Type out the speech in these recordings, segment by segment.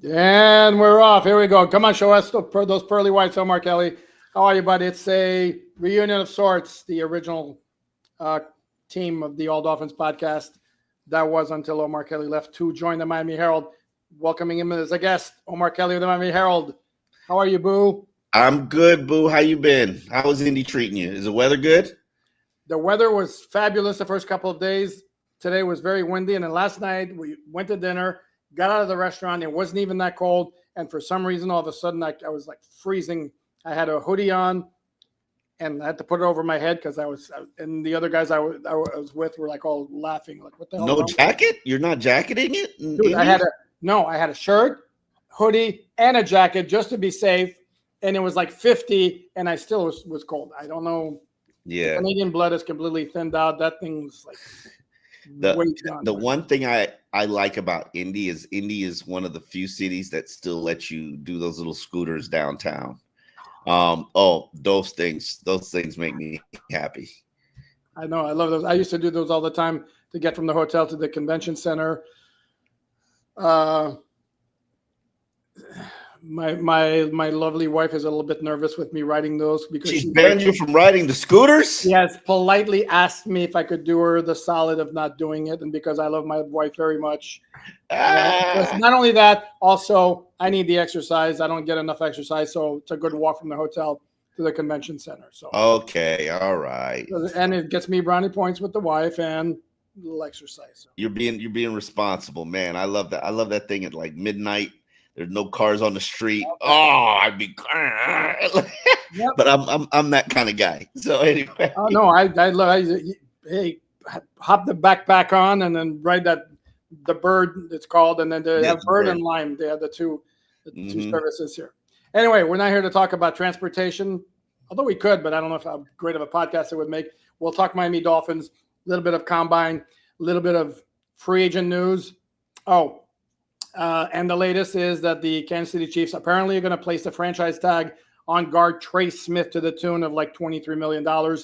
And we're off. Here we go. Come on, show us those pearly whites, Omar Kelly. How are you, buddy? It's a reunion of sorts. The original team of the All Dolphins podcast. That was until Omar Kelly left to join the Miami Herald. Welcoming him as a guest, Omar Kelly of the Miami Herald. How are you, Boo? I'm good, Boo. How you been? How is Indy treating you? Is the weather good? The weather was fabulous the first couple of days. Today was very windy. And then last night we went to dinner, got out of the restaurant. It wasn't even that cold. And for some reason, all of a sudden, I was like freezing. I had a hoodie on and I had to put it over my head because and the other guys I was with were like all laughing. Like, what the hell? No jacket? You're not jacketing it? Dude, I had a shirt, hoodie, and a jacket just to be safe. And it was like 50 and I still was cold. I don't know. Yeah. Canadian blood is completely thinned out. That thing's like the one thing I like about Indy is one of the few cities that still let you do those little scooters downtown. Those things make me happy. I know, I love those. I used to do those all the time to get from the hotel to the convention center. My lovely wife is a little bit nervous with me riding those because she's banned you from riding the scooters. She has politely asked me if I could do her the solid of not doing it, and because I love my wife very much. Not only that, also I need the exercise. I don't get enough exercise, so it's a good walk from the hotel to the convention center. So okay, all right, and it gets me brownie points with the wife and a little exercise. So. You're being responsible, man. I love that. I love that thing at like midnight. There's no cars on the street. Oh, I'd be, yep. But I'm that kind of guy. So anyway. Oh no, I love. Hey, hop the backpack on and then ride the bird. It's called, and then they have Bird and Lime. They have the two services here. Anyway, we're not here to talk about transportation, although we could, but I don't know how great of a podcast it would make. We'll talk Miami Dolphins, a little bit of combine, a little bit of free agent news. And the latest is that the Kansas City Chiefs apparently are going to place the franchise tag on guard Trey Smith to the tune of like $23 million,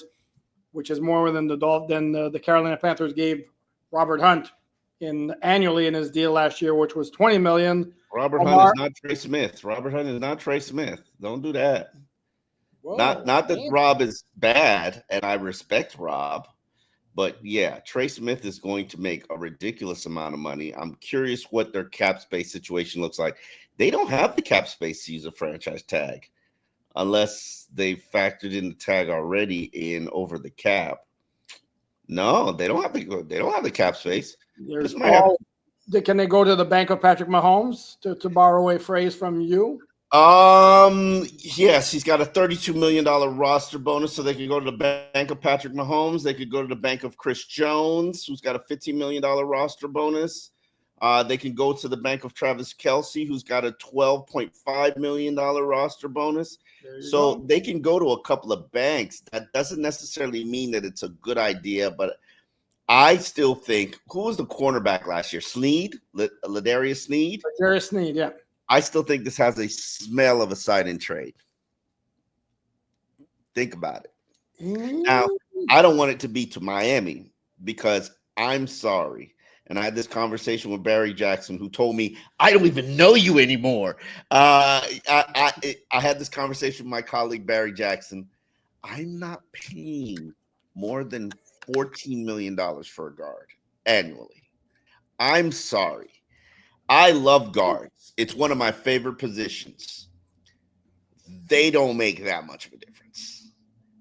which is more than the Carolina Panthers gave Robert Hunt annually in his deal last year, which was $20 million. Robert Hunt is not Trey Smith. Robert Hunt is not Trey Smith. Don't do that. Whoa, not that Rob is bad, and I respect Rob. But yeah, Trey Smith is going to make a ridiculous amount of money. I'm curious what their cap space situation looks like. They don't have the cap space to use a franchise tag unless they factored in the tag already in over the cap. No, they don't have the cap space. Can they go to the bank of Patrick Mahomes to borrow a phrase from you? Yes, he's got a $32 million roster bonus, so they could go to the bank of Patrick Mahomes. They could go to the bank of Chris Jones, who's got a $15 million roster bonus. They can go to the bank of Travis Kelce, who's got a $12.5 million roster bonus. So they can go to a couple of banks. That doesn't necessarily mean that it's a good idea, but I still think, who was the cornerback last year? Ladarius Sneed? Ladarius Sneed, yeah. I still think this has a smell of a sign-in trade. Think about it. Now, I don't want it to be to Miami because I'm sorry. And I had this conversation with Barry Jackson, who told me, I don't even know you anymore. I had this conversation with my colleague, Barry Jackson. I'm not paying more than $14 million for a guard annually. I'm sorry. I love guards. It's one of my favorite positions. They don't make that much of a difference.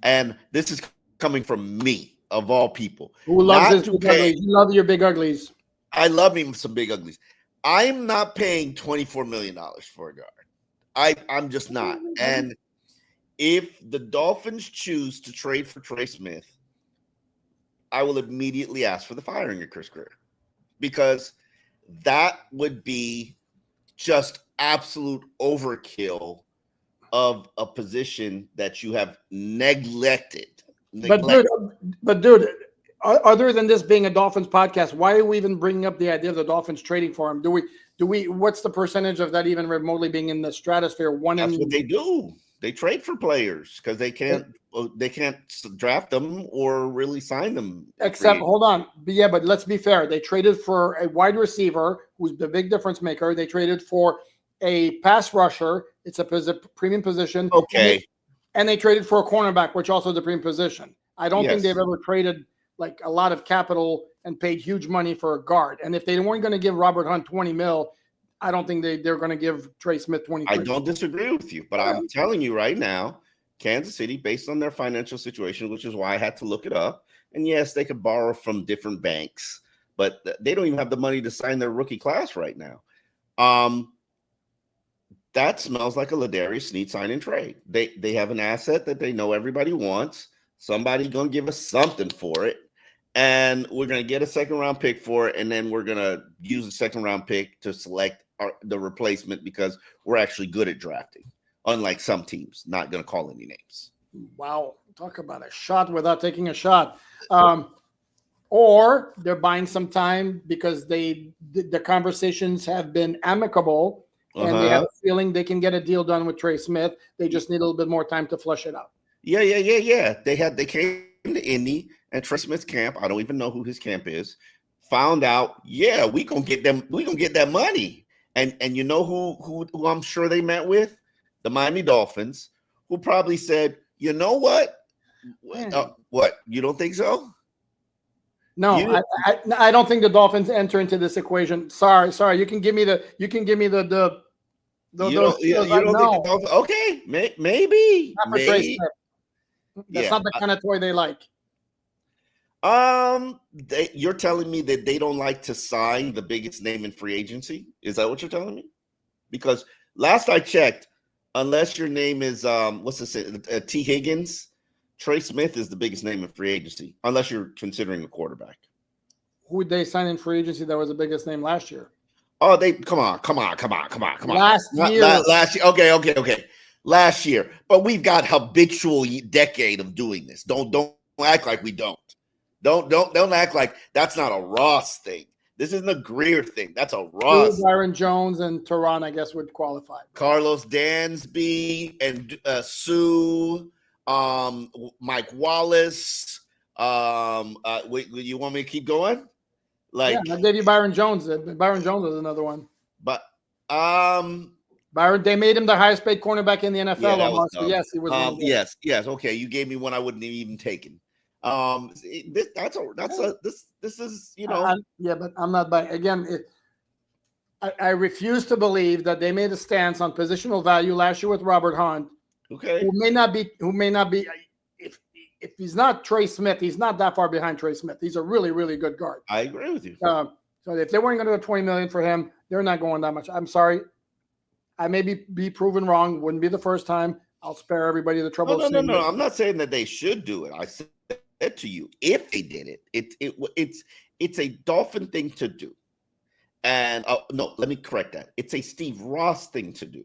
And this is coming from me, of all people. Who loves this? You love your big uglies. I love me some big uglies. I'm not paying $24 million for a guard. I'm just not. And if the Dolphins choose to trade for Trey Smith, I will immediately ask for the firing of Chris Grier, because that would be just absolute overkill of a position that you have neglected. But dude, other than this being a Dolphins podcast, why are we even bringing up the idea of the Dolphins trading for him? Do we? What's the percentage of that even remotely being in the stratosphere? That's what they do. They trade for players because they can't draft them or really sign them. Except, hold on. But let's be fair. They traded for a wide receiver who's the big difference maker. They traded for a pass rusher. It's a premium position. Okay. And they traded for a cornerback, which also is a premium position. I don't think they've ever traded like a lot of capital and paid huge money for a guard. And if they weren't going to give Robert Hunt 20 mil, I don't think they're going to give Trey Smith 23. I don't disagree with you, but I'm telling you right now, Kansas City, based on their financial situation, which is why I had to look it up. And yes, they could borrow from different banks, but they don't even have the money to sign their rookie class right now. That smells like a Ladarius Sneed sign and trade. They have an asset that they know everybody wants. Somebody's going to give us something for it. And we're going to get a second-round pick for it, and then we're going to use a second-round pick to select the replacement because we're actually good at drafting, unlike some teams. Not going to call any names. Wow. Talk about a shot without taking a shot. Or they're buying some time because the conversations have been amicable, and they have a feeling they can get a deal done with Trey Smith. They just need a little bit more time to flush it out. Yeah. They came to Indy and Trey Smith's camp. I don't even know who his camp is. Found out, we gonna get them. We gonna get that money. And you know who I'm sure they met with? The Miami Dolphins, who probably said, you know what? What? You don't think so? No, I don't think the Dolphins enter into this equation. Sorry. You can give me the. You don't think the Dolphins? Okay, maybe. Not for Trey Smith. That's not the kind of toy they like. You're telling me that they don't like to sign the biggest name in free agency? Is that what you're telling me? Because last I checked, unless your name is T. Higgins, Trey Smith is the biggest name in free agency, unless you're considering a quarterback. Who would they sign in free agency that was the biggest name last year? Oh, come on. Last year. Okay. Last year. But we've got habitual decade of doing this. Don't act like we don't. Don't act like that's not a Ross thing. This isn't a Greer thing. That's a Ross. Byron Jones and Tehran, I guess, would qualify. Carlos Dansby and Sue, Mike Wallace. You want me to keep going? I gave you Byron Jones. Byron Jones is another one. But Byron, they made him the highest paid cornerback in the NFL. So yes, he was. Yes. Okay, you gave me one I wouldn't have even taken. This is but I'm not buying again. I refuse to believe that they made a stance on positional value last year with Robert Hunt. Okay, who may not be. If he's not Trey Smith, he's not that far behind Trey Smith. He's a really, really good guard. I agree with you. So if they weren't going to go $20 million for him, they're not going that much. I'm sorry. I may be proven wrong. Wouldn't be the first time. I'll spare everybody the trouble. No. I'm not saying that they should do it. I said to you, if they did it, it's a Dolphin thing to do. And no, let me correct that. It's a Steve Ross thing to do.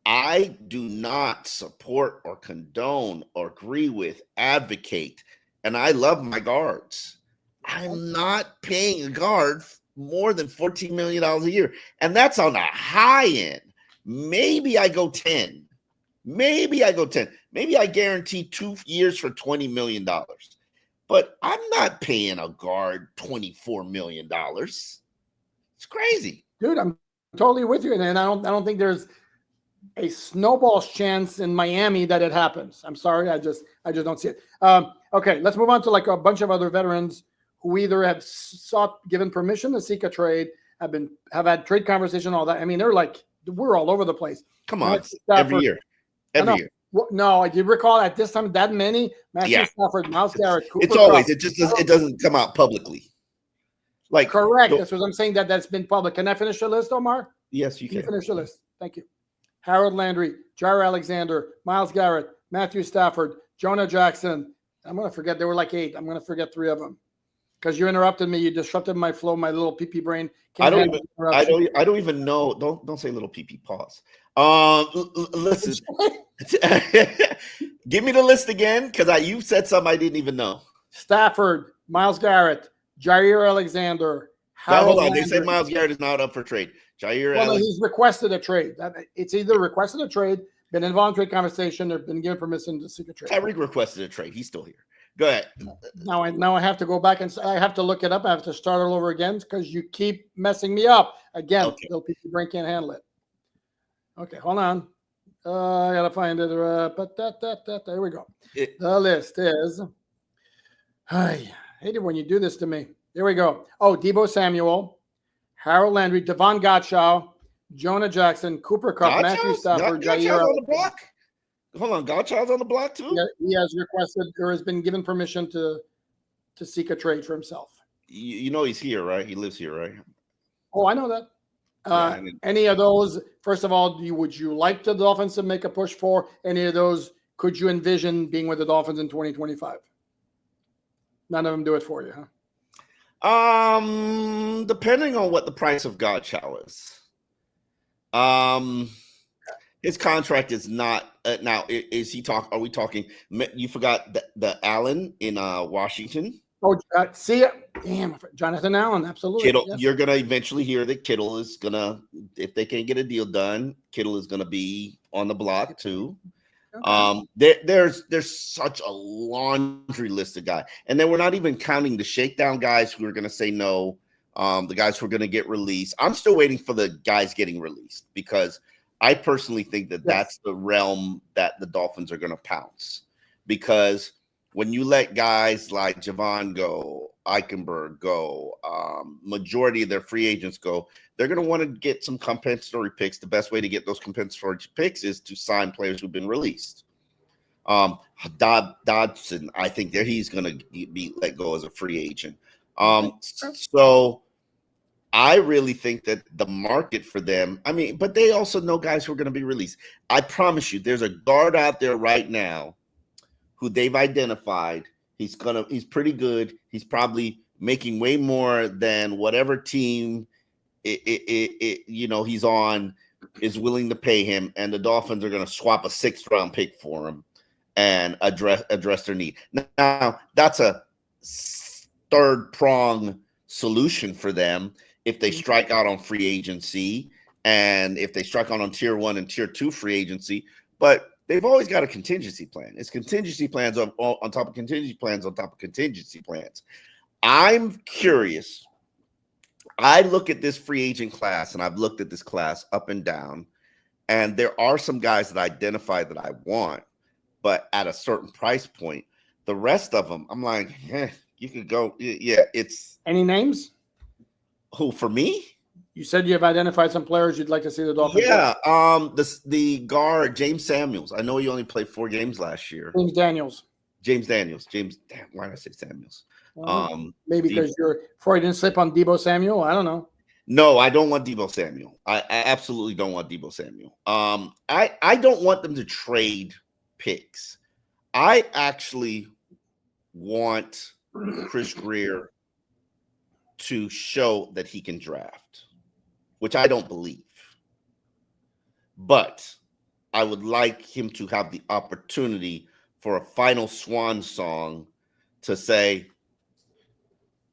I do not support or condone or agree with, advocate, and I love my guards. I'm not paying a guard more than $14 million a year, and that's on the high end. Maybe I go 10. Maybe I guarantee 2 years for $20 million. But I'm not paying a guard $24 million. It's crazy. Dude, I'm totally with you. And I don't think there's a snowball's chance in Miami that it happens. I'm sorry. I just don't see it. Okay, let's move on to like a bunch of other veterans who either have given permission to seek a trade, have had trade conversation, all that. I mean, we're all over the place. Come on, every year. No, do you recall at this time that many? Matthew Stafford, Myles Garrett, Cooper it's always Kupp. It doesn't come out publicly. Correct. That's what I'm saying. That's been public. Can I finish the list, Omar? Yes, you can. Can you finish the list? Thank you. Harold Landry, Jair Alexander, Myles Garrett, Matthew Stafford, Jonah Jackson. I'm gonna forget. There were like 8. I'm gonna forget 3 of them because you interrupted me. You disrupted my flow. My little pee brain. I don't even know. Don't say little pee. Pause. Listen. Give me the list again because you said something I didn't even know. Stafford, Myles Garrett, Jair Alexander. Hold on. They said Myles Garrett is not up for trade. He's requested a trade. It's either requested a trade, been involved in trade conversation, or been given permission to seek a trade. Tyreek requested a trade. He's still here. Go ahead. Now I have to go back and I have to look it up. I have to start all over again because you keep messing me up again. Okay. Little PC brain can't handle it. Okay, hold on. I gotta find it. But there we go. The list is. I hate it when you do this to me. Here we go. Oh, Deebo Samuel, Harold Landry, Devon Gottschall, Jonah Jackson, Cooper Kupp, Matthew Stafford, Gottschall's on the block. Hold on, Gottschall's on the block too. Yeah, he has requested or has been given permission to seek a trade for himself. You know he's here, right? He lives here, right? Oh, I know that. Any of those? First of all, would you like the Dolphins to make a push for any of those? Could you envision being with the Dolphins in 2025? None of them do it for you, huh? Depending on what the price of Gottschall is. His contract is not now. Is he talk? Are we talking? You forgot the Alain in Washington. Oh, see, damn, Jonathan Allen, absolutely. Kittle, yes. You're gonna eventually hear that Kittle is gonna, if they can't get a deal done, Kittle is gonna be on the block too. Okay. There's such a laundry list of guys, and then we're not even counting the shakedown guys who are gonna say no. The guys who are gonna get released. I'm still waiting for the guys getting released because I personally think that that's the realm that the Dolphins are gonna pounce, because when you let guys like Javon go, Eichenberg go, majority of their free agents go, they're going to want to get some compensatory picks. The best way to get those compensatory picks is to sign players who've been released. Dodson, I think that he's going to be let go as a free agent. So I really think that the market for them, I mean, but they also know guys who are going to be released. I promise you, there's a guard out there right now who they've identified. He's pretty good. He's probably making way more than whatever team he's on is willing to pay him, and the Dolphins are going to swap a 6th-round pick for him and address their need. Now, that's a third-prong solution for them if they strike out on free agency and if they strike out on tier 1 and tier 2 free agency, but they've always got a contingency plan. It's contingency plans on top of contingency plans on top of contingency plans. I'm curious. I look at this free agent class, and I've looked at this class up and down, and there are some guys that I identify that I want, but at a certain price point. The rest of them, I'm like, you could go. Yeah, it's. Any names? Who, for me? You said you have identified some players you'd like to see the Dolphins. Yeah, the guard James Samuels. I know he only played 4 games last year. James Daniels. Damn, why did I say Samuels? Maybe because you're before you didn't slip on Deebo Samuel. I don't know. No, I don't want Deebo Samuel. I absolutely don't want Deebo Samuel. I don't want them to trade picks. I actually want Chris Grier to show that he can draft, which I don't believe. But I would like him to have the opportunity for a final swan song to say,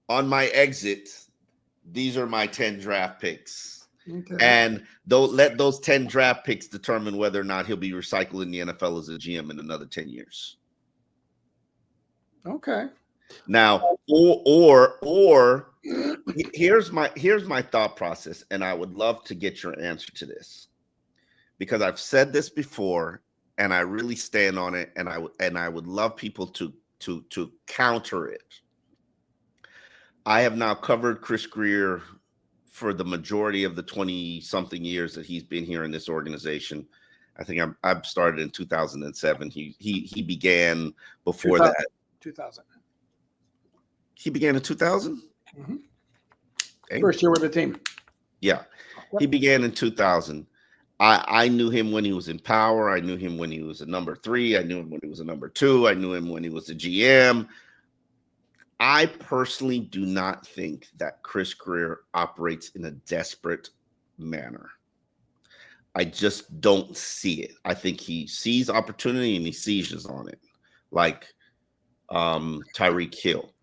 on my exit, these are my 10 draft picks. Okay. And let those 10 draft picks determine whether or not he'll be recycled in the NFL as a GM in another 10 years. Okay. Now, or here's my thought process, and I would love to get your answer to this, because I've said this before, and I really stand on it, and I would love people to counter it. I have now covered Chris Grier for the majority of the 20-something years that he's been here in this organization. I think I've started in 2007. He began before 2000, that. 2000. He began in 2000? Mm-hmm. Okay. First year with the team. Yeah. He began in 2000. I knew him when he was in power. I knew him when he was a number 3. I knew him when he was a number 2. I knew him when he was a GM. I personally do not think that Chris Grier operates in a desperate manner. I just don't see it. I think he sees opportunity and he seizes on it, like Tyreek Hill.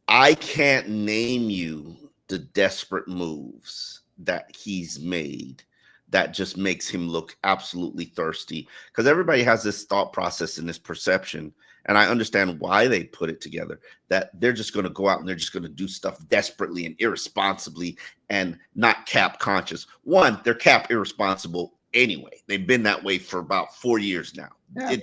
I can't name you the desperate moves that he's made that just makes him look absolutely thirsty, because everybody has this thought process and this perception, and I understand why they put it together, that they're just going to go out and they're just going to do stuff desperately and irresponsibly and not cap conscious. One, they're cap irresponsible anyway. They've been that way for about 4 years now. Yeah.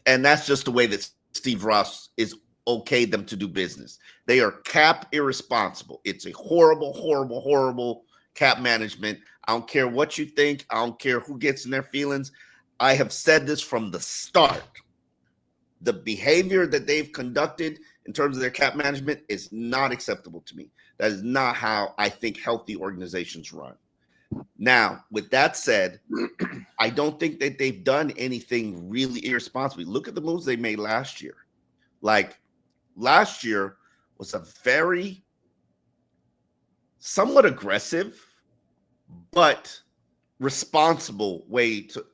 And that's just the way that Steve Ross is okayed them to do business. They are cap irresponsible. It's a horrible, horrible, horrible cap management. I don't care what you think. I don't care who gets in their feelings. I have said this from the start. The behavior that they've conducted in terms of their cap management is not acceptable to me. That is not how I think healthy organizations run. Now, with that said, I don't think that they've done anything really irresponsibly. Look at the moves they made last year. Like, last year was a very somewhat aggressive, but responsible way to.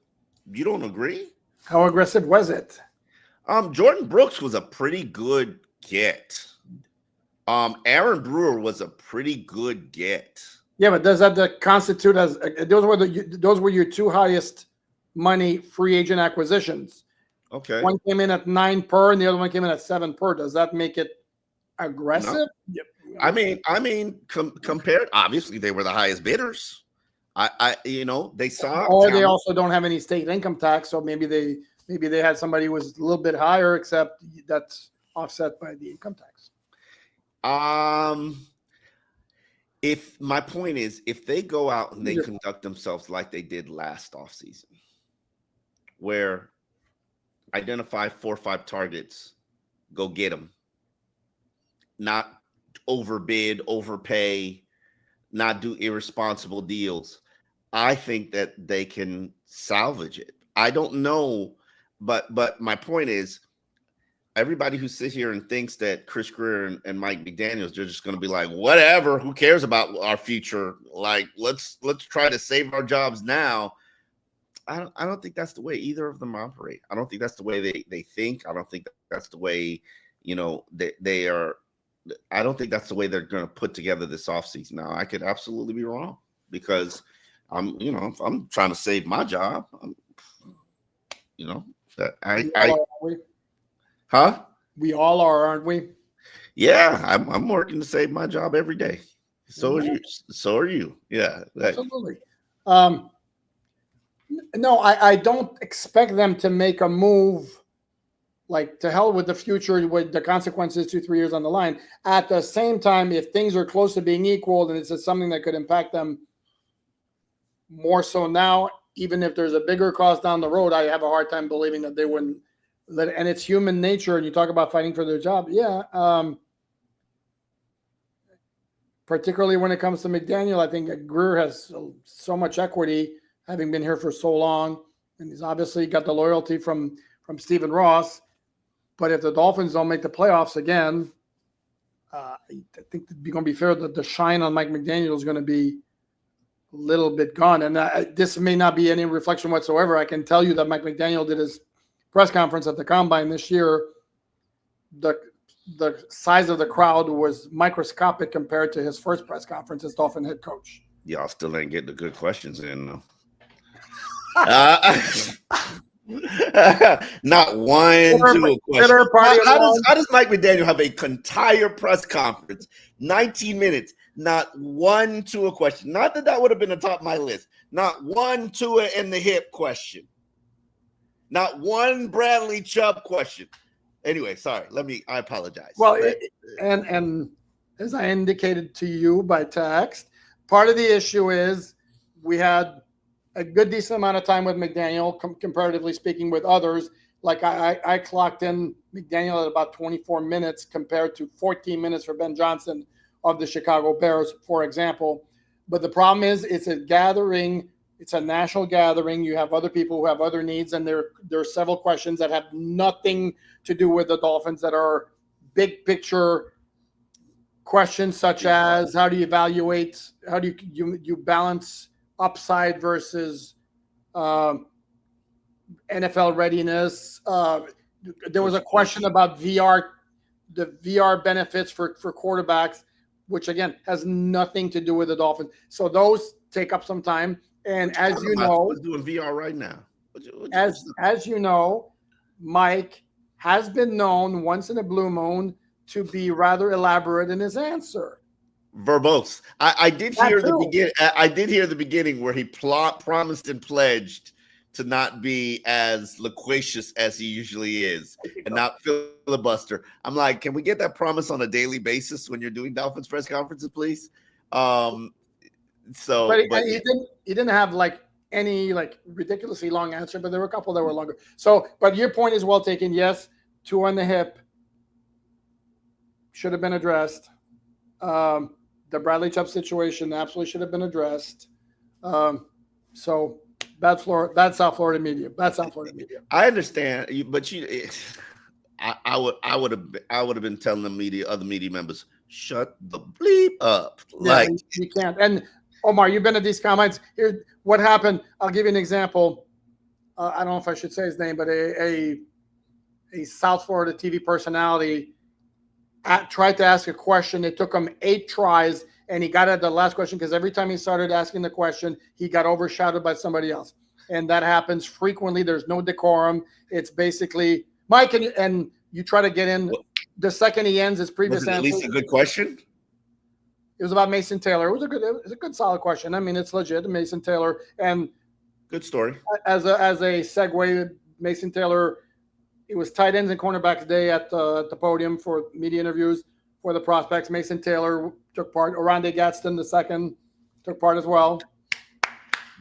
You don't agree? How aggressive was it? Jordan Brooks was a pretty good get. Aaron Brewer was a pretty good get. Yeah, but does that constitute as those were your two highest money free agent acquisitions? Okay. One came in at 9 per, and the other one came in at 7 per. Does that make it aggressive? No. Yep. I mean, compared, obviously they were the highest bidders. They saw. Or they also don't have any state income tax, so maybe they had somebody who was a little bit higher, except that's offset by the income tax. If my point is, if they go out and they conduct themselves like they did last offseason, where identify 4 or 5 targets, go get them, not overbid, overpay, not do irresponsible deals, I think that they can salvage it. I don't know, but my point is, everybody who sits here and thinks that Chris Greer and Mike McDaniels, they're just going to be like, whatever, who cares about our future? Like, let's try to save our jobs now. I don't think that's the way either of them operate. I don't think that's the way they think. I don't think that's the way, they are. I don't think that's the way they're going to put together this offseason. Now, I could absolutely be wrong because I'm trying to save my job. Huh? We all are, aren't we? Yeah, I'm working to save my job every day. So are you. So are you. Yeah. Absolutely. No, I don't expect them to make a move like to hell with the future, with the consequences 2-3 years on the line. At the same time, if things are close to being equal, then it's something that could impact them more so now. Even if there's a bigger cost down the road, I have a hard time believing that they wouldn't. And it's human nature, and you talk about fighting for their job. Yeah. Particularly when it comes to McDaniel, I think Greer has so much equity, having been here for so long, and he's obviously got the loyalty from Stephen Ross. But if the Dolphins don't make the playoffs again, I think it'd be going to be fair that the shine on Mike McDaniel is going to be a little bit gone. And this may not be any reflection whatsoever. I can tell you that Mike McDaniel did his press conference at the Combine this year. The size of the crowd was microscopic compared to his first press conference as Dolphin head coach. Y'all still ain't getting the good questions in, though. Not one to a question. How does Mike McDaniel have a entire press conference, 19 minutes, not one to a question? Not that would have been atop my list. Not one to it in the hip question. Not one Bradley Chubb question. Anyway, sorry. I apologize. Well, and as I indicated to you by text, part of the issue is we had a good decent amount of time with McDaniel, comparatively speaking, with others. Like I clocked in McDaniel at about 24 minutes compared to 14 minutes for Ben Johnson of the Chicago Bears, for example. But the problem is it's a gathering. It's a national gathering. You have other people who have other needs, and there are several questions that have nothing to do with the Dolphins that are big picture questions, such as how do you evaluate, how do you balance upside versus NFL readiness. There was a question about the VR benefits for quarterbacks, which again has nothing to do with the Dolphins. So those take up some time. And as you know, doing VR right now. As you know, Mike has been known once in a blue moon to be rather elaborate in his answer. verbose. I did hear the too. begin. I did hear the beginning where he promised and pledged to not be as loquacious as he usually is and not filibuster. I'm like, can we get that promise on a daily basis when you're doing Dolphins press conferences, please? But Yeah. he didn't have like any like ridiculously long answer, but there were a couple that were longer. So, but your point is well taken. Yes, 2 on the hip should have been addressed. The Bradley Chubb situation absolutely should have been addressed. So that's South Florida media. That's South Florida media. I understand, but I would have been telling the other media members, shut the bleep up. Like you can't. And Omar, you've been at these comments. Here, what happened? I'll give you an example. I don't know if I should say his name, but a South Florida TV personality tried to ask a question. It took him 8 tries, and he got at the last question because every time he started asking the question, he got overshadowed by somebody else. And that happens frequently. There's no decorum. It's basically, Mike, and you try to get in. The second he ends his previous answer. At least a good question? It was about Mason Taylor. It was a good, solid question. I mean, it's legit. Mason Taylor. And good story. As a segue, Mason Taylor, it was tight ends and cornerbacks day at the podium for media interviews for the prospects. Mason Taylor took part. Oronde Gadsden II took part as well.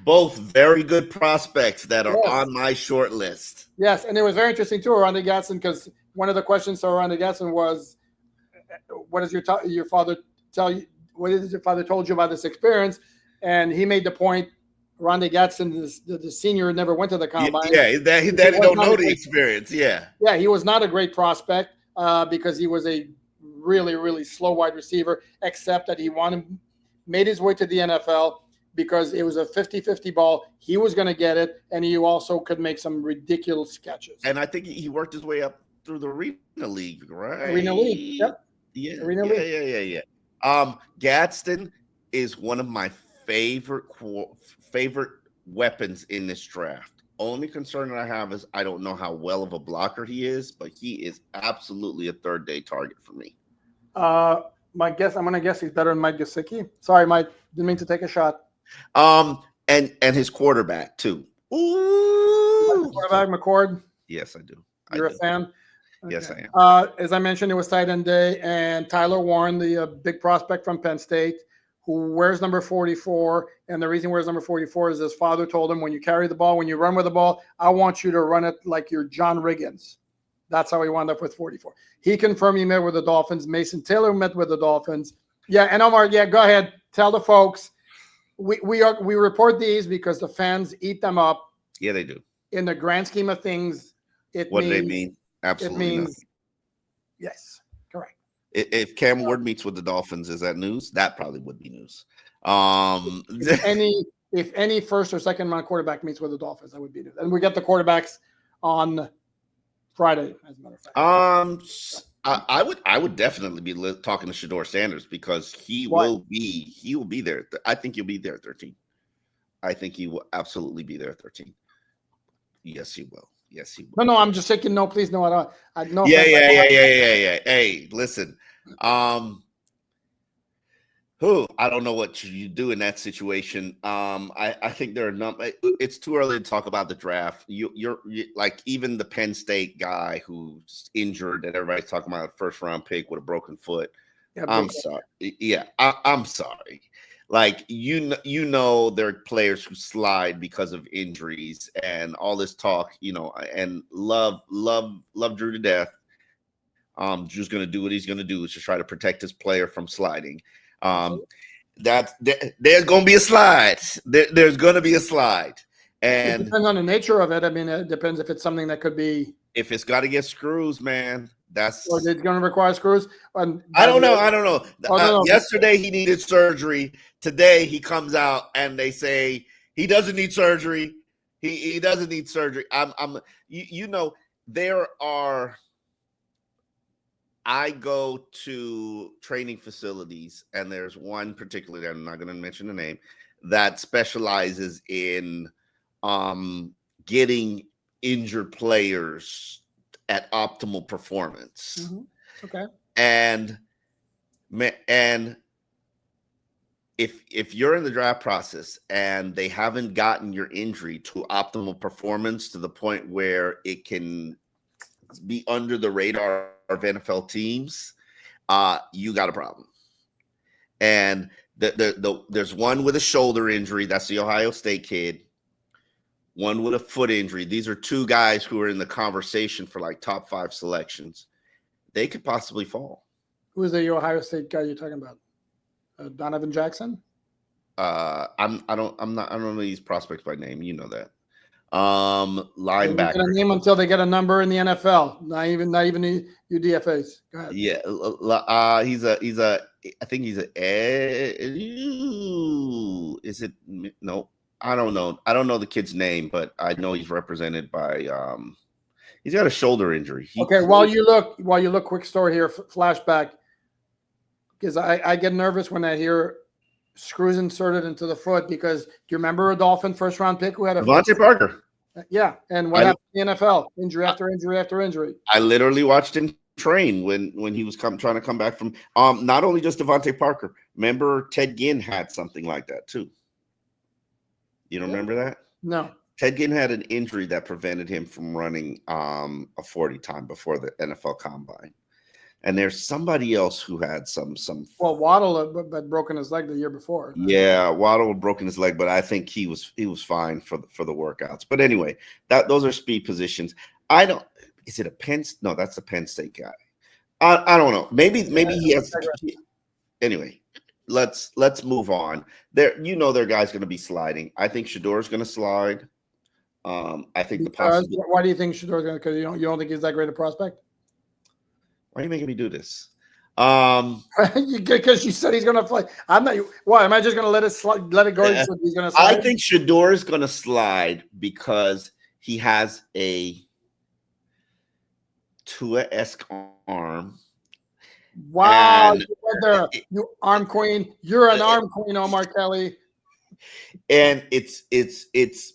Both very good prospects that are on my short list. Yes, and it was very interesting too, Oronde Gadsden, because one of the questions to Oronde Gadsden was, "What does your father tell you? What is your father told you about this experience?" And he made the point. Oronde Gadsden, the senior, never went to the combine. Yeah, that he don't know the experience. Yeah, he was not a great prospect because he was a really, really slow wide receiver, except that he made his way to the NFL because it was a 50-50 ball. He was going to get it, and he also could make some ridiculous catches. And I think he worked his way up through the Arena League, right? Arena League, yep. Yeah, Arena League. Gadsden is one of my favorite weapons in this draft. Only concern that I have is I don't know how well of a blocker he is, but he is absolutely a third-day target for me. I'm gonna guess he's better than Mike Gesicki. Sorry, Mike, didn't mean to take a shot. And his quarterback too. Ooh, quarterback McCord. Yes, I do. You're a fan. Okay. Yes, I am. As I mentioned, it was tight end day, and Tyler Warren, the big prospect from Penn State, who wears number 44. And the reason he wears number 44 is his father told him, when you carry the ball, when you run with the ball, I want you to run it like you're John Riggins. That's how he wound up with 44. He confirmed he met with the Dolphins. Mason Taylor met with the Dolphins. Yeah, and Omar, go ahead. Tell the folks. We report these because the fans eat them up. Yeah, they do. In the grand scheme of things, what do they mean? Absolutely it means nothing. Yes, correct. If Cam Ward meets with the Dolphins, is that news? That probably would be news. If any first or second round quarterback meets with the Dolphins, that would be news. And we get the quarterbacks on Friday, as a matter of fact. I would definitely be talking to Shedeur Sanders because he will be there. I think he'll be there at 13. I think he will absolutely be there at 13. Yes, he will. Yes, he will. No, I'm just taking no. Please, no, I don't. Yeah. Hey, listen. I don't know what you do in that situation. I think there are it's too early to talk about the draft. You're like even the Penn State guy who's injured that everybody's talking about, a first round pick with a broken foot. Yeah, I'm sorry. Yeah, I'm sorry. Like there are players who slide because of injuries and all this talk, and love Drew to death. Drew's going to do what he's going to do, is to try to protect his player from sliding. There's going to be a slide. There's going to be a slide, and it depends on the nature of it. I mean, it depends if it's something that could be. If it's got to get screws, man, or it's going to require screws. I don't know. No. Yesterday he needed surgery. Today he comes out and they say he doesn't need surgery. He doesn't need surgery. There are. I go to training facilities, and there's one particularly, I'm not going to mention the name, that specializes in getting injured players at optimal performance. Mm-hmm. Okay. And if you're in the draft process and they haven't gotten your injury to optimal performance to the point where it can be under the radar of NFL teams, you got a problem. And there's one with a shoulder injury. That's the Ohio State kid. One with a foot injury. These are two guys who are in the conversation for like top 5 selections. They could possibly fall. Who is the Ohio State guy you're talking about? Donovan Jackson? I don't know these prospects by name. You know that. Linebacker. Get a name until they get a number in the NFL. Not even the UDFAs. Go ahead. Yeah, I think he's is it no? I don't know. I don't know the kid's name, but I know he's represented by he's got a shoulder injury. While you look, quick story here, flashback. Because I get nervous when I hear screws inserted into the foot, because do you remember a Dolphin first round pick who had a Devontae Parker? Yeah, and what happened in the NFL? Injury after injury after injury. I literally watched him train when he was trying to come back from not only just Devontae Parker. Remember Ted Ginn had something like that too. You don't remember that? No. Ted Ginn had an injury that prevented him from running a 40 time before the NFL Combine. And there's somebody else who had some. Well, Waddle had broken his leg the year before. Yeah, Waddle had broken his leg, but I think he was fine for the workouts. But anyway, those are speed positions. I don't. Is it a Penn? No, that's the Penn State guy. I don't know. Maybe he has. Anyway, let's move on. Their guy's going to be sliding. I think Shador's going to slide. I think Why do you think Shador's going to? Because you don't think he's that great a prospect? Why are you making me do this? Because you said he's going to fly. I'm not. Why am I just going to let it go? Yeah. He's going to slide? I think Shador is going to slide because he has a Tua-esque arm. Wow, you arm queen. You're an arm queen, Omar Kelly. And it's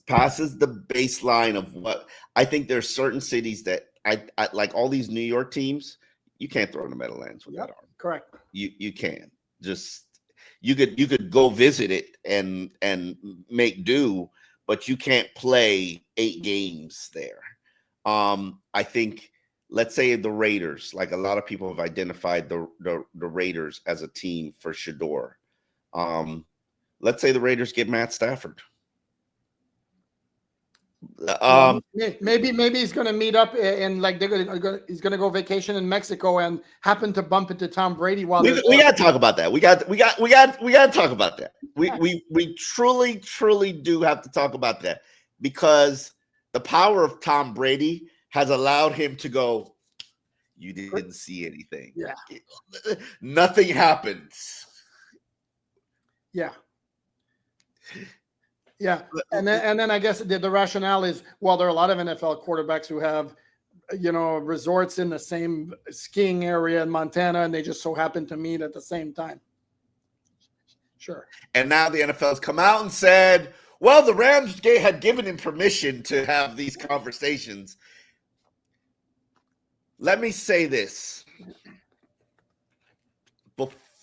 passes the baseline of what I think. There's certain cities that I like. All these New York teams. You can't throw in the Meadowlands with that arm. Correct. You can. Just you could go visit it and make do, but you can't play 8 games there. I think, let's say the Raiders, like a lot of people have identified the Raiders as a team for Shador. Let's say the Raiders get Matt Stafford. Maybe he's going to meet up and like he's going to go vacation in Mexico and happen to bump into Tom Brady while we got to talk about that. We got to talk about that. We truly do have to talk about that, because the power of Tom Brady has allowed him to go, you didn't see anything. Yeah. Nothing happens. Yeah. Yeah, and then I guess the rationale is, well, there are a lot of NFL quarterbacks who have, resorts in the same skiing area in Montana, and they just so happen to meet at the same time. Sure. And now the NFL has come out and said, well, the Rams had given him permission to have these conversations. Let me say this.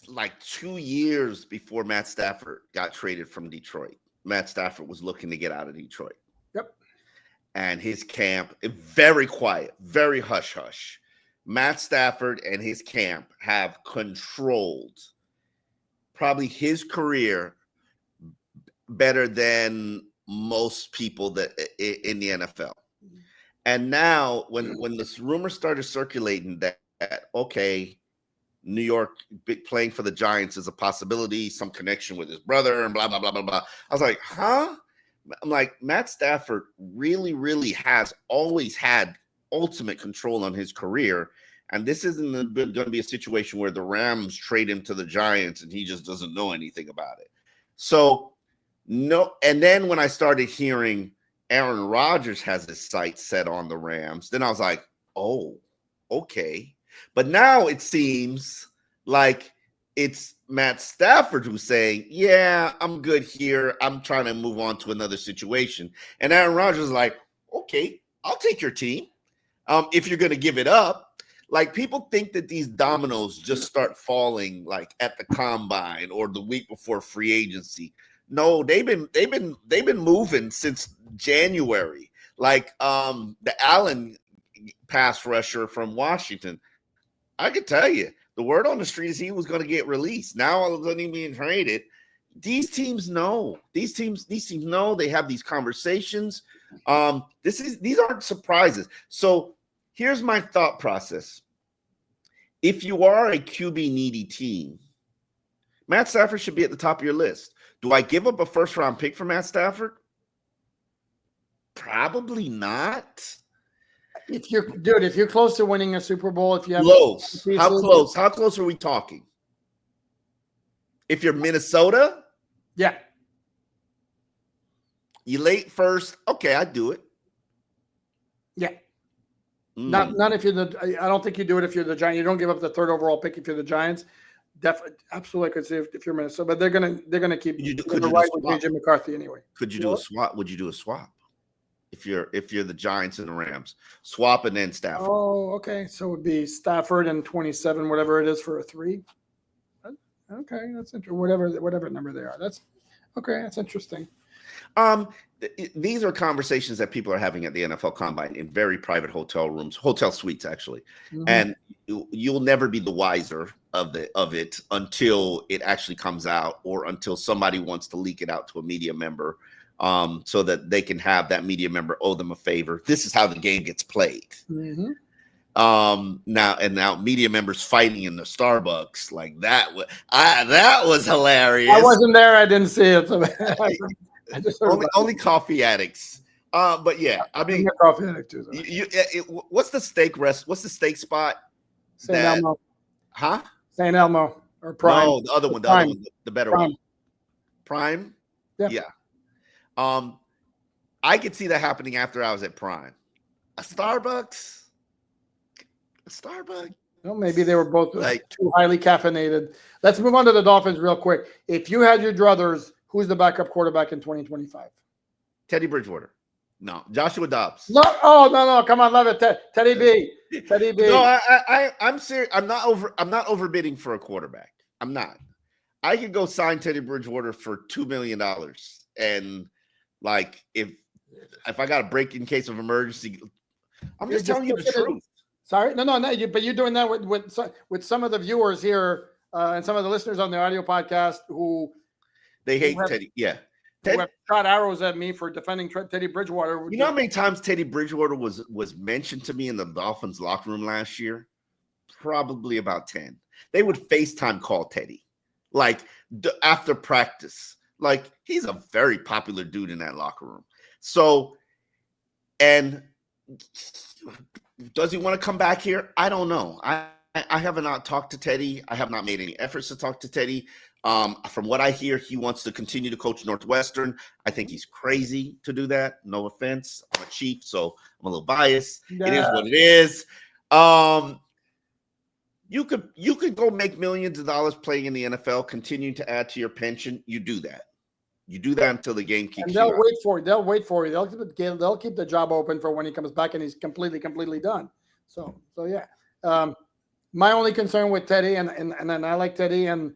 Like 2 years before Matt Stafford got traded from Detroit, Matt Stafford was looking to get out of Detroit. Yep. And his camp, very quiet, very hush-hush. Matt Stafford and his camp have controlled probably his career better than most people that in the NFL. And now when this rumor started circulating that okay, New York playing for the Giants is a possibility, some connection with his brother and blah, blah, blah, blah, blah. I was like, huh? I'm like, Matt Stafford really has always had ultimate control on his career. And this isn't going to be a situation where the Rams trade him to the Giants and he just doesn't know anything about it. So, no. And then when I started hearing Aaron Rodgers has his sights set on the Rams, then I was like, oh, okay. But now it seems like it's Matt Stafford who's saying, yeah, I'm good here. I'm trying to move on to another situation. And Aaron Rodgers is like, okay, I'll take your team if you're going to give it up. Like people think that these dominoes just start falling like at the combine or the week before free agency. No, they've been moving since January. Like the Alain pass rusher from Washington. I could tell you, the word on the street is he was going to get released. Now all of a sudden he's being traded. These teams know. These teams know. They have these conversations. These aren't surprises. So here's my thought process. If you are a QB needy team, Matt Stafford should be at the top of your list. Do I give up a first-round pick for Matt Stafford? Probably not. If you're close to winning a Super Bowl, if you have close, how close? How close are we talking? If you're Minnesota, yeah, you late first. Okay, I'd do it. Yeah, not if you're I don't think you do it if you're the Giants. You don't give up the third overall pick if you're the Giants. Definitely, absolutely, I could say if you're Minnesota, but they're gonna keep. Could you right with JJ McCarthy anyway? Could you do a swap? Would you do a swap? If you're the Giants and the Rams, swap and then Stafford. Oh, okay. So it would be Stafford and 27, whatever it is for a 3. Okay, that's interesting. Whatever number they are. That's okay. That's interesting. These are conversations that people are having at the NFL Combine in very private hotel rooms, hotel suites, actually, and you'll never be the wiser of it until it actually comes out or until somebody wants to leak it out to a media member. So that they can have that media member owe them a favor. This is how the game gets played. Now media members fighting in the Starbucks like that was hilarious. I wasn't there. I didn't see it. So I just only coffee addicts. But yeah, I mean, I'm a coffee addict too. What's the steak What's the steak spot? St. Elmo. Huh? St. Elmo or Prime? No, the other one, the better Prime. one. Prime. Yeah. I could see that happening after I was at Prime. A Starbucks. Well, maybe they were both too highly caffeinated. Let's move on to the Dolphins real quick. If you had your druthers, who's the backup quarterback in 2025? Teddy Bridgewater. No, Joshua Dobbs. No, come on, love it, Teddy B. Teddy B. No, I'm serious. I'm not overbidding for a quarterback. I'm not. I could go sign Teddy Bridgewater for $2 million, and like if I got a break in case of emergency, I'm just telling you the truth. Sorry, no. But you're doing that with some of the viewers here and some of the listeners on the audio podcast who they hate Teddy. Yeah, who have shot arrows at me for defending Teddy Bridgewater. You know how many times Teddy Bridgewater was mentioned to me in the Dolphins locker room last year? Probably about 10. They would FaceTime call Teddy, like after practice. Like he's a very popular dude in that locker room. So, and does he want to come back here? I don't know. I have not talked to Teddy. I have not made any efforts to talk to Teddy. From what I hear, he wants to continue to coach Northwestern. I think he's crazy to do that. No offense. I'm a Chief, so I'm a little biased. Yeah. It is what it is. You could go make millions of dollars playing in the NFL, continue to add to your pension. You do that. You do that until the game keeps. And they'll wait for you. They'll keep the job open for when he comes back and he's completely done. So yeah. My only concern with Teddy, and I like Teddy, and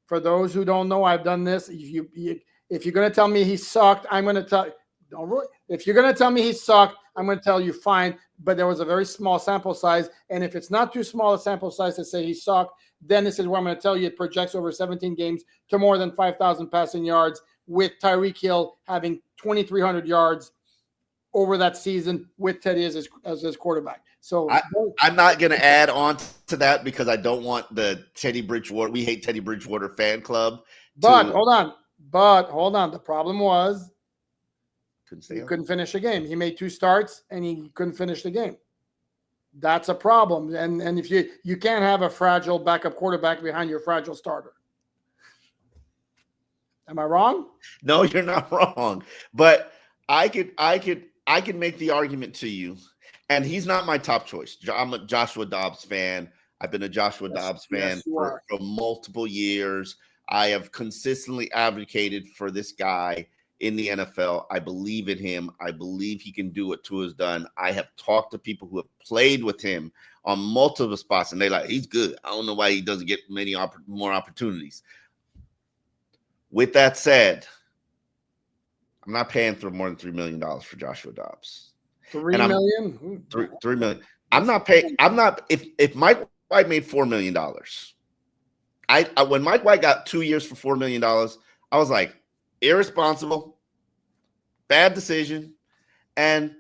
for those who don't know, I've done this. If you're going to tell me he sucked, I'm going to tell. If you're going to tell me he sucked, I'm going to tell you fine. But there was a very small sample size, and if it's not too small a sample size to say he sucked, then this is where I'm going to tell you it projects over 17 games to more than 5,000 passing yards, with Tyreek Hill having 2,300 yards over that season with Teddy as his quarterback. So I'm not going to add on to that because I don't want the Teddy Bridgewater. We hate Teddy Bridgewater fan club. But hold on. The problem was he couldn't finish a game. He made 2 starts and he couldn't finish the game. That's a problem. And if you can't have a fragile backup quarterback behind your fragile starter. Am I wrong? No, you're not wrong. But I could make the argument to you, and he's not my top choice. I'm a Joshua Dobbs fan. I've been a Joshua Dobbs fan for multiple years. I have consistently advocated for this guy, in the NFL. I believe in him. I believe he can do what Tua's done. I have talked to people who have played with him on multiple spots, and they're like, he's good. I don't know why he doesn't get many more opportunities. With that said, I'm not paying for more than $3 million for Joshua Dobbs. $3 million? $3 million. I'm not paying. I'm not. If Mike White made $4 million, I when Mike White got 2 years for $4 million, I was like, irresponsible, bad decision, and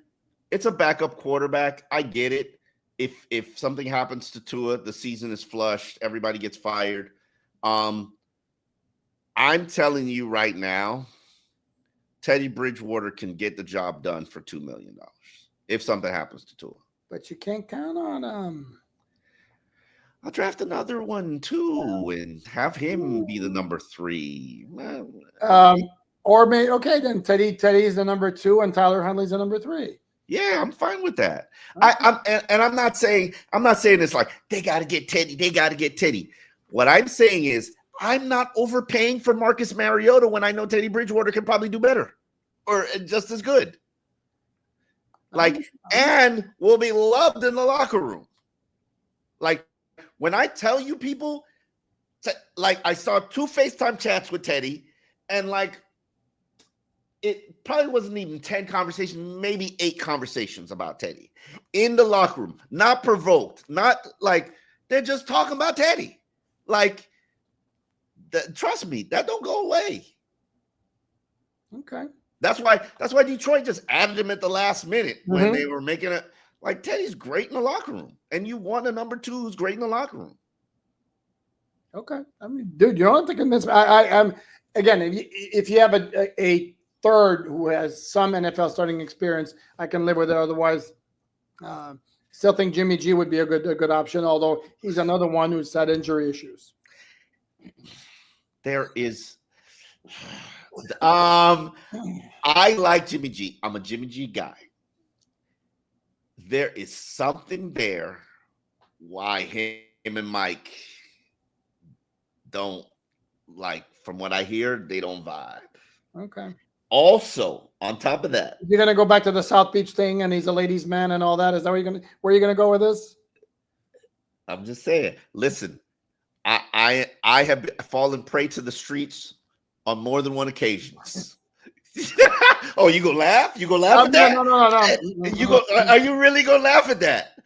it's a backup quarterback. I get it. If something happens to Tua, the season is flushed, everybody gets fired. I'm telling you right now, Teddy Bridgewater can get the job done for $2 million if something happens to Tua. But you can't count on I'll draft another one too and have him be the number 3. Or maybe then Teddy's the number 2 and Tyler Huntley's the number 3. Yeah, I'm fine with that. Okay. I'm not saying it's like they got to get Teddy. They got to get Teddy. What I'm saying is I'm not overpaying for Marcus Mariota when I know Teddy Bridgewater can probably do better or just as good. And will be loved in the locker room. Like when I tell you people, I saw 2 FaceTime chats with Teddy, and it probably wasn't even 10 conversations, maybe 8 conversations about Teddy in the locker room, not provoked, not they're just talking about Teddy. Trust me, that don't go away. Okay. That's why Detroit just added him at the last minute when they were making it. Teddy's great in the locker room, and you want a number 2 who's great in the locker room. Okay. I mean, dude, you don't have to convince me. I'm again, if you have a third who has some NFL starting experience, I can live with it. Otherwise, still think Jimmy G would be a good option. Although he's another one who's had injury issues. There is. I like Jimmy G. I'm a Jimmy G guy. There is something there why him and Mike don't from what I hear, they don't vibe. Okay. Also, on top of that, you're gonna go back to the South Beach thing and he's a ladies' man and all that. Is that where you're gonna go with this? I'm just saying. Listen, I have fallen prey to the streets on more than one occasions. Oh, you gonna laugh? You gonna laugh at that? No. Are you really gonna laugh at that?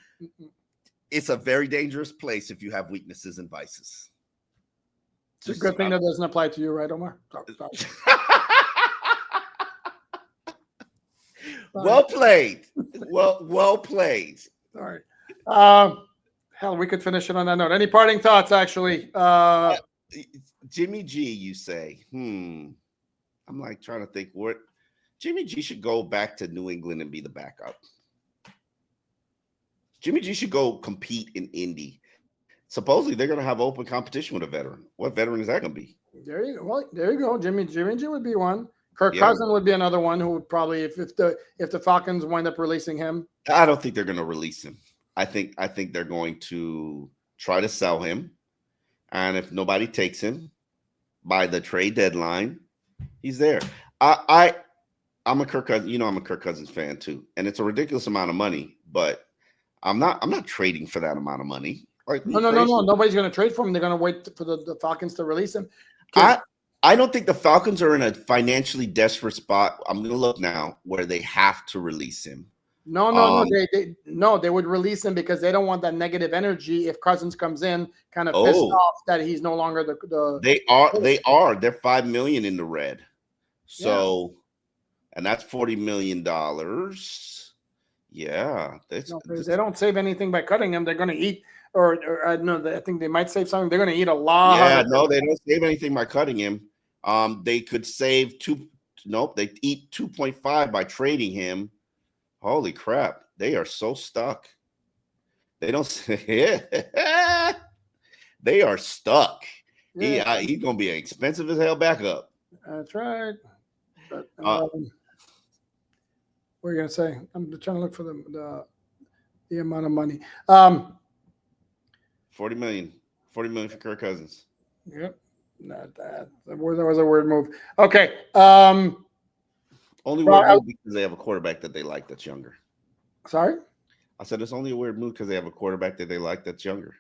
It's a very dangerous place if you have weaknesses and vices. It's a good thing that doesn't apply to you, right, Omar? Well played. Well played. All right. Hell, we could finish it on that note. Any parting thoughts, actually? Jimmy G, you say? I'm trying to think what Jimmy G should go back to New England and be the backup. Jimmy G should go compete in Indy. Supposedly they're going to have open competition with a veteran. What veteran is that going to be? There you go. Well, there you go. Jimmy G would be one. Kirk Cousins would be another one who would probably, if the Falcons wind up releasing him. I don't think they're going to release him. I think they're going to try to sell him, and if nobody takes him by the trade deadline, he's there. I'm a Kirk Cousins. I'm a Kirk Cousins fan too, and it's a ridiculous amount of money, but I'm not trading for that amount of money. No. Nobody's going to trade for him. They're going to wait for the Falcons to release him. I don't think the Falcons are in a financially desperate spot. I'm going to look now where they have to release him. No. They would release him because they don't want that negative energy if Cousins comes in kind of pissed off that he's no longer the. They are. They're $5 million in the red. So, and that's $40 million. Yeah, they don't save anything by cutting him. They're going to eat. I think they might save something. They're going to eat a lot. Yeah, no, they don't save anything by cutting him. They could save they eat 2.5 by trading him. Holy crap, they are so stuck. They don't. They are stuck. Yeah. He's gonna be expensive as hell backup. That's right. But, what are you gonna say? I'm trying to look for the amount of money. $40 million for Kirk Cousins. Yep. Not that. That was a weird move. Okay. Only weird move because they have a quarterback that they like that's younger. Sorry? I said it's only a weird move because they have a quarterback that they like that's younger.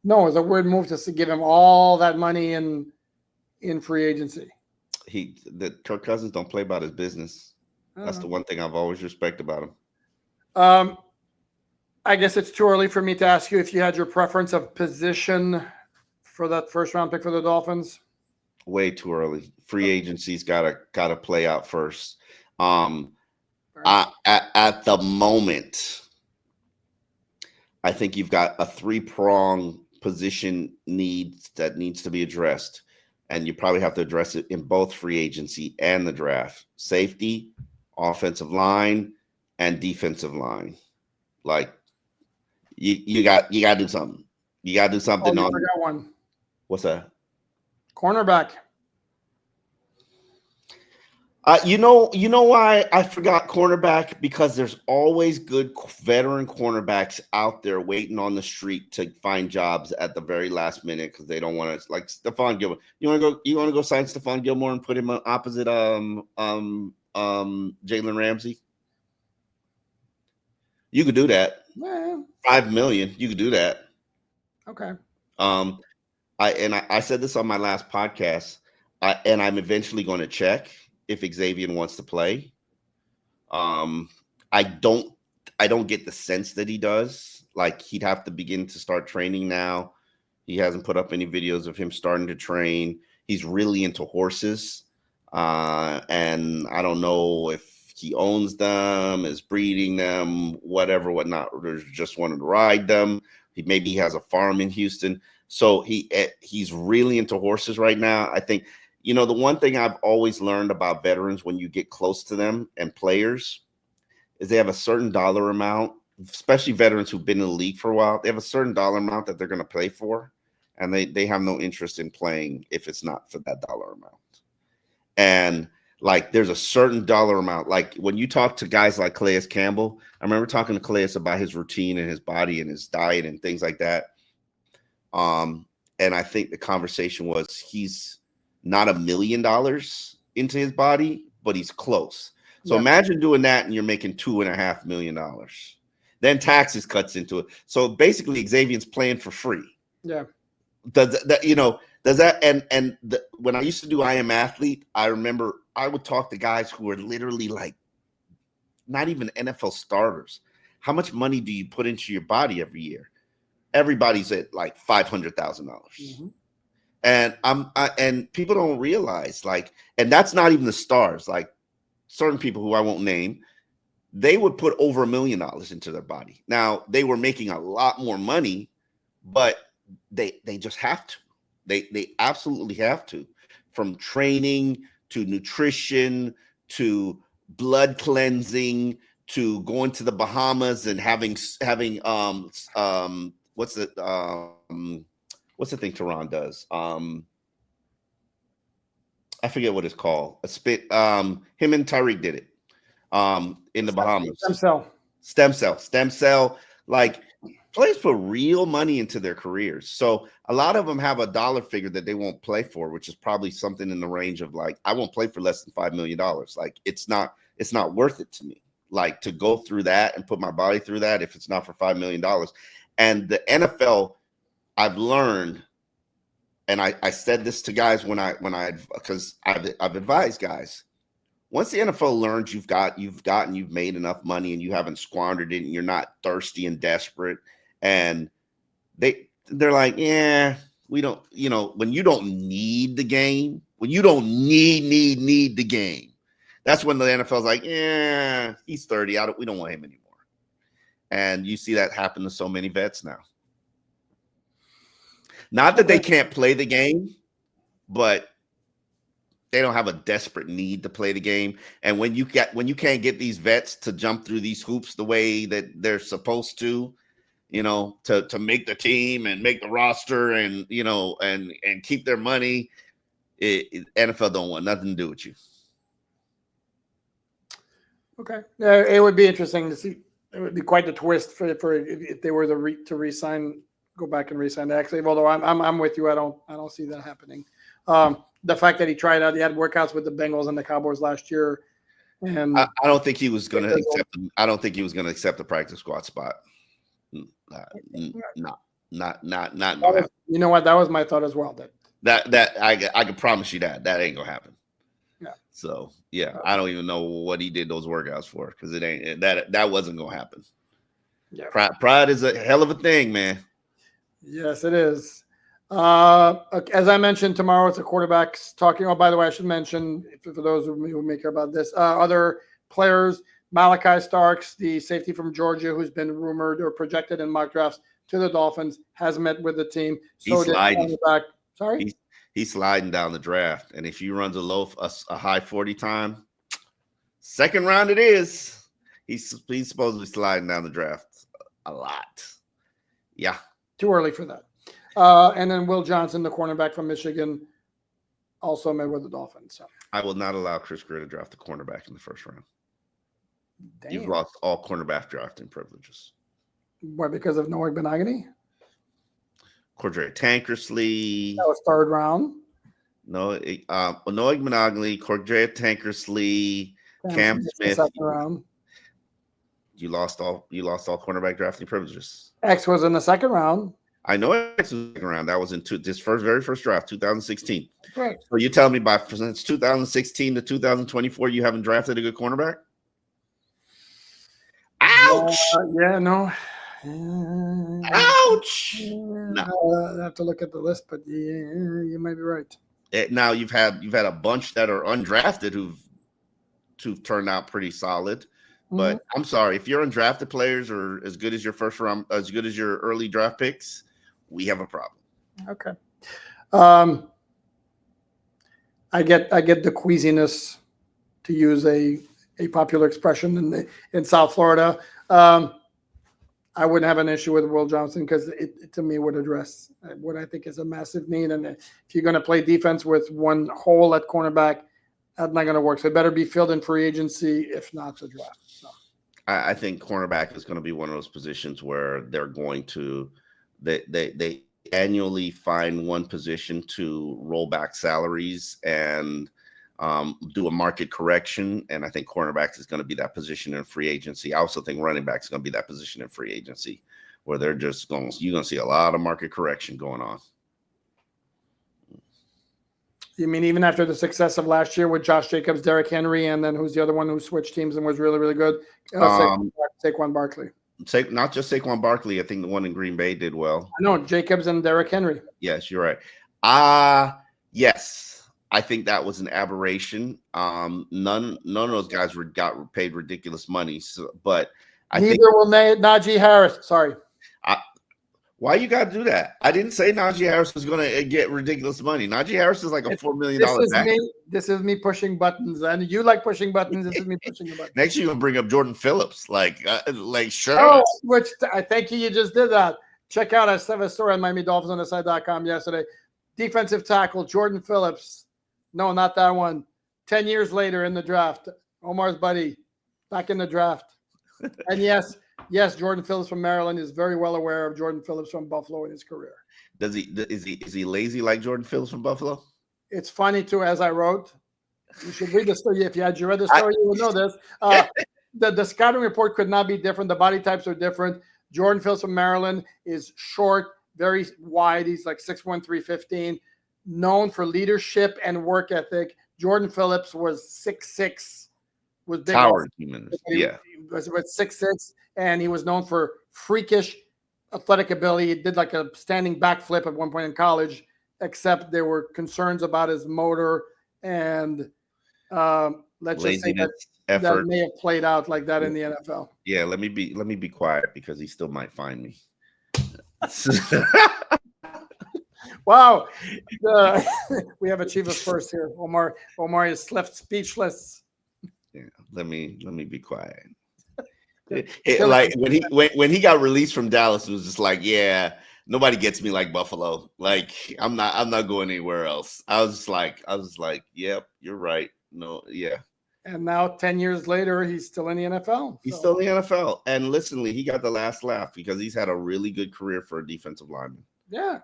No, it's a weird move just to give him all that money in free agency. Kirk Cousins don't play about his business. That's the one thing I've always respected about him. I guess it's too early for me to ask you if you had your preference of position for that first round pick for the Dolphins. Way too early. Free agency's gotta play out first. At the moment, I think you've got a 3-prong position needs to be addressed, and you probably have to address it in both free agency and the draft: safety, offensive line, and defensive line. Like you got to do something. You got to do something. I forgot one. What's that? Cornerback. You know why I forgot cornerback? Because there's always good veteran cornerbacks out there waiting on the street to find jobs at the very last minute because they don't want to, like Stephon Gilmore. You want to go sign Stephon Gilmore and put him opposite Jalen Ramsey? You could do that. Yeah. $5 million. You could do that. Okay. I said this on my last podcast, and I'm eventually going to check if Xavier wants to play. I don't get the sense that he does. Like, he'd have to begin to start training now. He hasn't put up any videos of him starting to train. He's really into horses. And I don't know if he owns them, is breeding them, whatnot, or just wanted to ride them. Maybe he has a farm in Houston. So he's really into horses right now. I think, the one thing I've always learned about veterans when you get close to them and players is they have a certain dollar amount, especially veterans who've been in the league for a while. They have a certain dollar amount that they're going to play for, and they have no interest in playing if it's not for that dollar amount. And like, there's a certain dollar amount. Like, when you talk to guys like Calais Campbell, I remember talking to Calais about his routine and his body and his diet and things like that. And I think the conversation was he's not $1 million into his body, but he's close. So imagine doing that and you're making $2.5 million. Then taxes cuts into it. So basically Xavier's playing for free. Yeah. Does that when I used to do I Am Athlete, I remember I would talk to guys who were literally like not even NFL starters. How much money do you put into your body every year? Everybody's at like $500,000. Mm-hmm. And and people don't realize, like, and that's not even the stars. Like, certain people who I won't name, they would put over $1 million into their body. Now, they were making a lot more money, but they just have to. They absolutely have to, from training to nutrition to blood cleansing to going to the Bahamas and having what's the thing Tehran does? I forget what it's called. A spit. Him and Tariq did it. In the Bahamas. Stem cell. Like, players put real money into their careers. So a lot of them have a dollar figure that they won't play for, which is probably something in the range of like, I won't play for less than $5 million. Like, it's not worth it to me. Like, to go through that and put my body through that if it's not for $5 million. And the NFL, I've learned, and I said this to guys because I've advised guys. Once the NFL learns you've made enough money and you haven't squandered it and you're not thirsty and desperate, and they're like, yeah, we don't, when you don't need the game, when you don't need the game, that's when the NFL's like, yeah, he's 30. We don't want him anymore. And you see that happen to so many vets now. Not that they can't play the game, but they don't have a desperate need to play the game. And when you can't get these vets to jump through these hoops the way that they're supposed to, to make the team and make the roster and and keep their money, NFL don't want nothing to do with you. Okay, it would be interesting to see. It would be quite the twist for if they were to re-sign, go back and re-sign Axley. Although I'm with you, I don't see that happening. The fact that he had workouts with the Bengals and the Cowboys last year, And I don't think he was going to accept. I don't think he was going to accept the practice squad spot. Not you know what? That was my thought as well. That I can promise you that ain't gonna happen. Yeah. So yeah, I don't even know what he did those workouts for because it ain't that wasn't gonna happen. Yeah. Pride is a hell of a thing, man. Yes, it is. As I mentioned, tomorrow it's the quarterbacks talking. Oh, by the way, I should mention for those who may care about this, other players, Malachi Starks, the safety from Georgia, who's been rumored or projected in mock drafts to the Dolphins, has met with the team. So he's sliding. Sorry, he's sliding down the draft, and if he runs a high 40 time, second round it is. He's supposedly sliding down the draft a lot. Yeah, too early for that. And then Will Johnson, the cornerback from Michigan, also met with the Dolphins. So I will not allow Chris Greer to draft a cornerback in the first round. Damn. You've lost all cornerback drafting privileges. Why? Because of Noah Benogany? Cordrea Tankersley. That was third round. Noah Benogany, Cordrea Tankersley, Cam Smith. Second round. You lost all cornerback drafting privileges. X was in the second round. I know X was in the second round. That was in this very first draft, 2016. Right. So you tell me since 2016 to 2024, you haven't drafted a good cornerback? Ouch! Yeah, no. Ouch! No. I have to look at the list, but yeah, you might be right. Now you've had a bunch that are undrafted who've turned out pretty solid. But I'm sorry, if your undrafted players are as good as your first round, as good as your early draft picks, we have a problem. Okay. I get the queasiness, to use a popular expression in South Florida. I wouldn't have an issue with Will Johnson because it to me would address what I think is a massive need. And if you're going to play defense with one hole at cornerback, that's not going to work. So it better be filled in free agency, if not the draft. So. I think cornerback is going to be one of those positions where they're going to they annually find one position to roll back salaries and do a market correction. And I think cornerbacks is going to be that position in free agency. I also think running backs is going to be that position in free agency where they're just you're going to see a lot of market correction going on. You mean even after the success of last year with Josh Jacobs, Derrick Henry, and then who's the other one who switched teams and was really, really good? Saquon Barkley. Not just Saquon Barkley. I think the one in Green Bay did well. I know, Jacobs and Derrick Henry. Yes, you're right. Yes, I think that was an aberration. None of those guys got paid ridiculous money. But neither will Najee Harris. Sorry. Why you got to do that? I didn't say Najee Harris was going to get ridiculous money. Najee Harris is like a $4 million back. This is me pushing buttons, and you like pushing buttons. This is me pushing the buttons. Next, you're going to bring up Jordan Phillips. Sure. Oh, which I thank you just did that. Check out, I have a story on MiamiDolphinsOnTheSide.com yesterday. Defensive tackle Jordan Phillips. No, not that one. 10 years later in the draft. Omar's buddy back in the draft. And yes, Jordan Phillips from Maryland is very well aware of Jordan Phillips from Buffalo in his career. Is he lazy like Jordan Phillips from Buffalo? It's funny too, as I wrote. You should read the story. If you had read the story, you would know this. The scouting report could not be different. The body types are different. Jordan Phillips from Maryland is short, very wide. He's like 6'1", 315, known for leadership and work ethic. Jordan Phillips was 6'6", was big. Tower humans. Yeah. He was 6'6", and he was known for freakish athletic ability. He did like a standing backflip at one point in college, except there were concerns about his motor and let's just say that may have played out like that in the NFL. Yeah, let me be quiet because he still might find me. Wow. We have Achievers first here. Omar is left speechless. Yeah, let me be quiet. Like when he got released from Dallas, it was just like, yeah, nobody gets me like Buffalo. Like I'm not going anywhere else. I was like, yep, you're right. No, yeah. And now 10 years later, he's still in the NFL. He's still in the NFL. And listen, Lee, he got the last laugh because he's had a really good career for a defensive lineman. Yeah.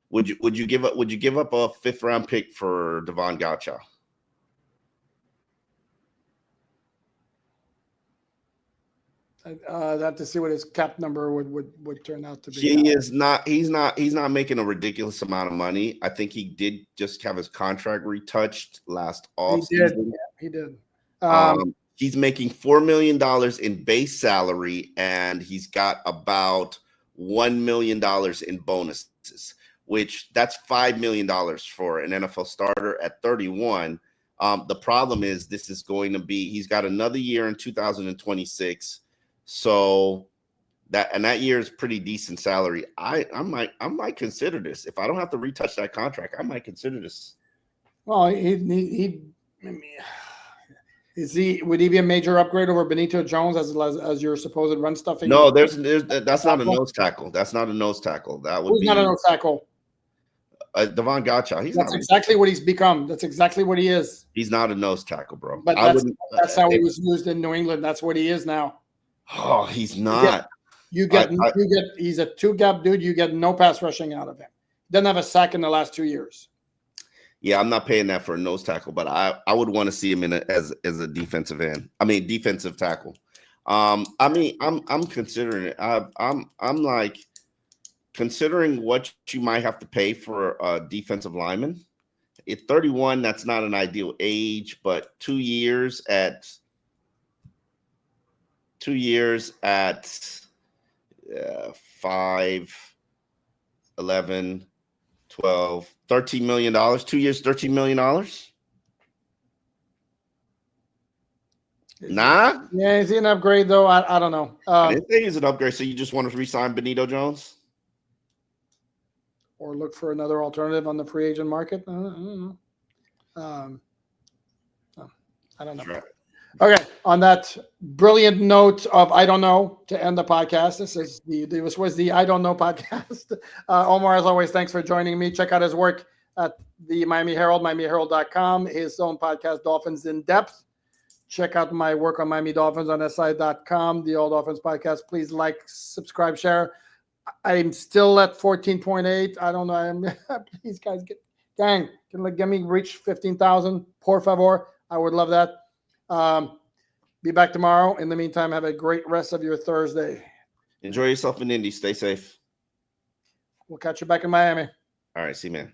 Would you give up a 5th round pick for Devon Gotcha? That to see what his cap number would turn out to be. He's not making a ridiculous amount of money. I think he did just have his contract retouched last offseason. He did. He's making $4 million in base salary, and he's got about $1 million in bonuses, which that's $5 million for an NFL starter at 31. The problem is he's got another year in 2026. So that year is pretty decent salary. I might consider this. If I don't have to retouch that contract, I might consider this. Well, would he be a major upgrade over Benito Jones as your supposed run stuffing? No, that's not a nose tackle. That's not a nose tackle. Who's not a nose tackle? Devon Gotcha. That's exactly what he's become. That's exactly what he is. He's not a nose tackle, bro. But that's how he was used in New England. That's what he is now. Oh, he's not. He's a two-gap dude. You get no pass rushing out of him. Doesn't have a sack in the last 2 years. Yeah, I'm not paying that for a nose tackle, but I would want to see him as a defensive end. I mean, defensive tackle. I'm considering it. I'm like considering what you might have to pay for a defensive lineman. At 31, that's not an ideal age, but 2 years at 5, 11, 12, $13 million. 2 years, $13 million. Nah. Yeah, is he an upgrade though? I don't know. I didn't think he's an upgrade. So you just want to re-sign Benito Jones? Or look for another alternative on the free agent market? I don't know. I don't know. Right. Okay, on that brilliant note of I don't know to end the podcast. This was the I don't know podcast. Omar, as always, thanks for joining me. Check out his work at the Miami Herald, MiamiHerald.com. His own podcast, Dolphins in Depth. Check out my work on Miami Dolphins on SI.com, the All Dolphins podcast. Please like, subscribe, share. I'm still at 14.8. I don't know. Please, guys, can me reach 15,000, por favor. I would love that. Be back tomorrow. In the meantime, have a great rest of your Thursday. Enjoy yourself in Indy. Stay safe. We'll catch you back in Miami. All right. See you, man.